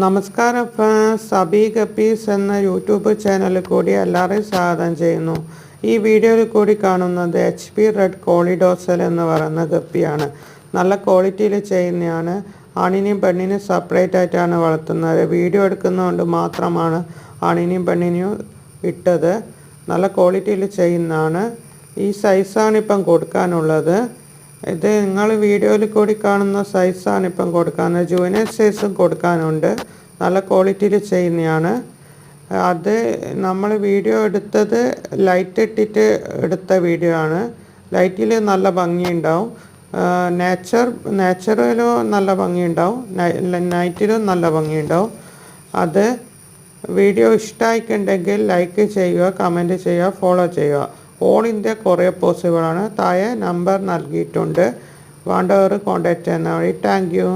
നമസ്കാരം friends, Abi guppies എന്ന YouTube ചാനലിൽ കൂടി എല്ലാവരെയും സ്വാഗതം ചെയ്യുന്നു. ഈ വീഡിയോയിൽ കൂടി കാണുന്നത് HP റെഡ് കോളിഡോസൽ എന്ന് പറയുന്ന ഗപ്പിയാണ്. നല്ല ക്വാളിറ്റിയിൽ ചെയ്യുന്നതാണ്. ആണിനെയും പെണ്ണിനെയും സെപ്പറേറ്റ് ആയിട്ടാണ് വളർത്തുന്നത്. വീഡിയോ എടുക്കുന്നതുകൊണ്ട് മാത്രമാണ് ആണിനെയും പെണ്ണിനെയും ഇട്ടത്. നല്ല ക്വാളിറ്റിയിൽ ചെയ്യുന്നതാണ്. ഈ സൈസാണ് ഇപ്പം കൊടുക്കാനുള്ളത്. ഇത് നിങ്ങൾ വീഡിയോയിൽ കൂടി കാണുന്ന സൈസാണ് ഇപ്പം കൊടുക്കാനുള്ളത്. ജൂനിയർ സൈസും കൊടുക്കാനുണ്ട്. നല്ല ക്വാളിറ്റിയിൽ ചെയ്യുന്നതാണ്. അത് നമ്മൾ വീഡിയോ എടുത്തത് ലൈറ്റ് ഇട്ടിട്ട് എടുത്ത വീഡിയോ ആണ്. ലൈറ്റിൽ നല്ല ഭംഗിയുണ്ടാവും. നേച്ചറിലും നല്ല ഭംഗിയുണ്ടാവും, നൈറ്റിലും നല്ല ഭംഗിയുണ്ടാവും. അത് വീഡിയോ ഇഷ്ടമായിട്ടുണ്ടെങ്കിൽ ലൈക്ക് ചെയ്യുക, കമൻറ്റ് ചെയ്യുക, ഫോളോ ചെയ്യുക. ഓൾ ഇന്ത്യ കൊറിയർ പോസിബിളാണ്. താഴെ നമ്പർ നൽകിയിട്ടുണ്ട്. വേണ്ടവർ കോൺടാക്റ്റ് ചെയ്യുന്ന വഴി. Thank U.